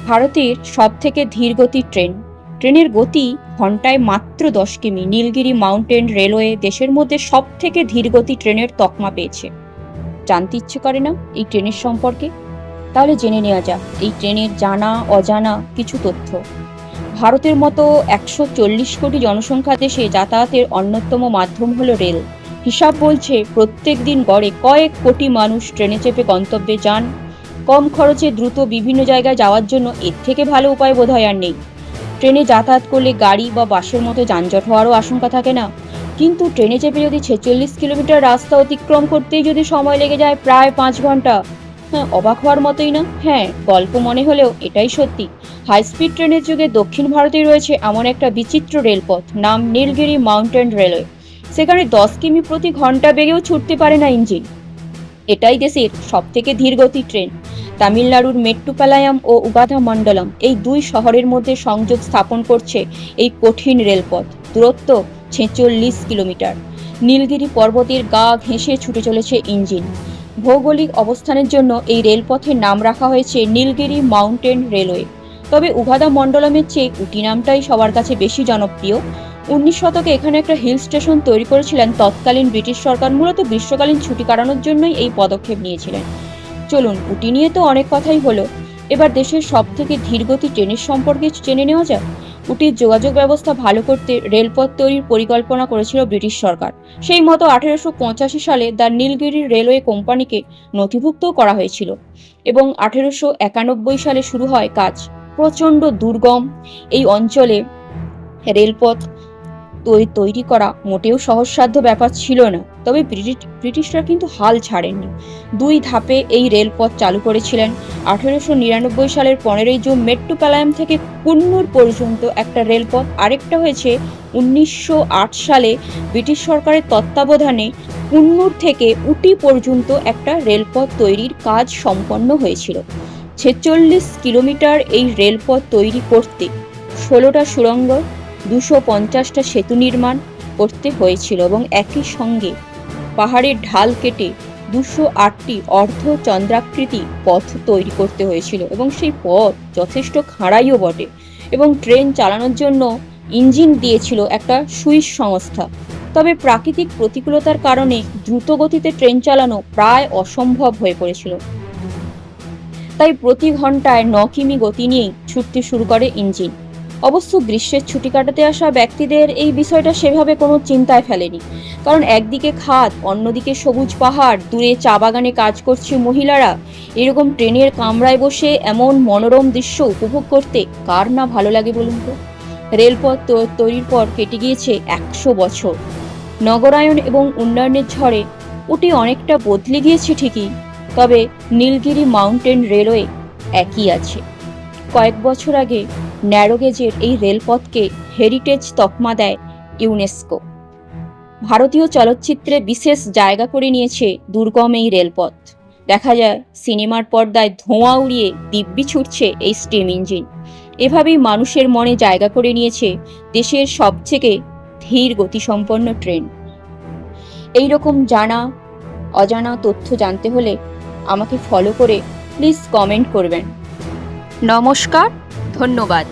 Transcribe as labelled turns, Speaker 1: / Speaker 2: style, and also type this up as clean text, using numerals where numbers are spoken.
Speaker 1: ভারতের সবথেকে ধীরগতির ট্রেনের গতি ঘন্টায় মাত্র 10 কিমি। নীলগিরি মাউন্টেন রেলওয়ে দেশের মধ্যে সবথেকে ধীরগতি ট্রেনের তকমা পেয়েছে। জানতে ইচ্ছে করে না এই ট্রেনের সম্পর্কে? তাহলে জেনে নেওয়া যাক এই ট্রেনের জানা অজানা কিছু তথ্য। ভারতের মতো 140 কোটি জনসংখ্যা দেশে যাতায়াতের অন্যতম মাধ্যম হলো রেল। হিসাব বলছে প্রত্যেক দিন গড়ে কয়েক কোটি মানুষ ট্রেনে চেপে গন্তব্যে যান। কম খরচে দ্রুত বিভিন্ন জায়গায় যাওয়ার জন্য এর থেকে ভালো উপায় বোধহয় আর নেই। ট্রেনে যাতায়াত করলে গাড়ি বা বাসের মতো যানজট হওয়ারও আশঙ্কা থাকে না। কিন্তু ট্রেনে চেপে যদি 46 কিলোমিটার রাস্তা অতিক্রম করতেই যদি সময় লেগে যায় প্রায় 5 ঘন্টা, হ্যাঁ, অবাক হওয়ার মতোই না? হ্যাঁ, গল্প মনে হলেও এটাই সত্যি। হাই স্পিড ট্রেনের যুগে দক্ষিণ ভারতে রয়েছে এমন একটা বিচিত্র রেলপথ, নাম নীলগিরি মাউন্টেন রেলওয়ে। সেখানে 10 কিমি প্রতি ঘন্টা বেগেও ছুটতে পারে না ইঞ্জিন। এটাই দেশের সবথেকে ধীরগতি ট্রেন। তামিলনাড়ুর মেট্টুপালায়াম ও উগাথামণ্ডলম এই দুই শহরের মধ্যে সংযোগ স্থাপন করছে এই কঠিন রেলপথ। দূরত্ব 46 কিলোমিটার। নীলগিরি পর্বতের গা ঘেঁষে ছুটে চলেছে ইঞ্জিন। ভৌগোলিক অবস্থানের জন্য এই রেলপথের নাম রাখা হয়েছে নীলগিরি মাউন্টেন রেলওয়ে। তবে উগাথামণ্ডলমের চেয়ে উটি নামটাই সবার কাছে বেশি জনপ্রিয়। 19 শতকে এখানে একটা হিল স্টেশন তৈরি করেছিলেন তৎকালীন ব্রিটিশ সরকার। মূলত গ্রীষ্মকালীন ছুটি কাটানোর জন্যই এই পদক্ষেপ নিয়েছিলেন। চলুন, উটি নিয়ে তো অনেক কথাই হলো, এবার দেশের সবথেকে ধীরগতি ট্রেনের সম্পর্কে জেনে নেওয়া যাক। উটির যোগাযোগ ব্যবস্থা ভালো করতে রেলপথ তৈরির পরিকল্পনা করেছিল ব্রিটিশ সরকার। সেই মতো 1885 সালে দ্য নীলগিরি রেলওয়ে কোম্পানিকে নথিভুক্ত করা হয়েছিল এবং 1891 সালে শুরু হয় কাজ। প্রচণ্ড দুর্গম এই অঞ্চলে রেলপথ তৈরি করা মোটেও সহজসাধ্য ব্যাপার ছিল না। তবে ব্রিটিশরা কিন্তু হাল ছাড়েননি। 2 ধাপে এই রেলপথ চালু করেছিলেন। 1899 সালের 15ই জুন মেট্টুপালায়াম থেকে কুন্নুর পর্যন্ত একটা রেলপথ, আরেকটা হয়েছে 1908 সালে ব্রিটিশ সরকারের তত্ত্বাবধানে কুন্নুর থেকে উটি পর্যন্ত একটা রেলপথ তৈরির কাজ সম্পন্ন হয়েছিল। 46 কিলোমিটার এই রেলপথ তৈরি করতে 16টা সুড়ঙ্গ, 250টা সেতু নির্মাণ করতে হয়েছিল এবং একই সঙ্গে পাহাড়ের ঢাল কেটে 208টি অর্ধচন্দ্রাকৃতি পথ তৈরি করতে হয়েছিল এবং সেই পথ যথেষ্ট খাড়াইও বটে। এবং ট্রেন চালানোর জন্য ইঞ্জিন দিয়েছিল একটা সুইস সংস্থা। তবে প্রাকৃতিক প্রতিকূলতার কারণে দ্রুত গতিতে ট্রেন চালানো প্রায় অসম্ভব হয়ে পড়েছিল। তাই প্রতি ঘন্টায় 9 কিমি গতি নিয়েই ছুটতে শুরু করে ইঞ্জিন। অবশ্য গ্রীষ্মের ছুটি কাটাতে আসা ব্যক্তিদের এই বিষয়টা সেভাবে কোনো চিন্তায় ফেলেনি, কারণ একদিকে খাদ, অন্যদিকে সবুজ পাহাড়, দূরে চা বাগানে কাজ করছে মহিলারা। এরকম ট্রেনের কামরায় বসে এমন মনোরম দৃশ্য উপভোগ করতে কার না ভালো লাগে বলুন তো? রেলপথ তৈরির পর কেটে গিয়েছে 100 বছর। নগরায়ন এবং উন্নয়নের ঝড়ে উটি অনেকটা বদলে গিয়েছে ঠিকই, তবে নীলগিরি মাউন্টেন রেলওয়ে একই আছে। কয়েক বছর আগে ন্যারোগেজের এই রেলপথকে হেরিটেজ তকমা দেয় ইউনেস্কো। ভারতীয় চলচ্চিত্রে বিশেষ জায়গা করে নিয়েছে দুর্গম এই রেলপথ। দেখা যায় সিনেমার পর্দায় ধোঁয়া উড়িয়ে দিব্যি ছুটছে এই স্টিম ইঞ্জিন। এভাবেই মানুষের মনে জায়গা করে নিয়েছে দেশের সবথেকে ধীর গতিসম্পন্ন ট্রেন। এই রকম জানা অজানা তথ্য জানতে হলে আমাকে ফলো করে প্লিজ কমেন্ট করবেন। নমস্কার, ধন্যবাদ।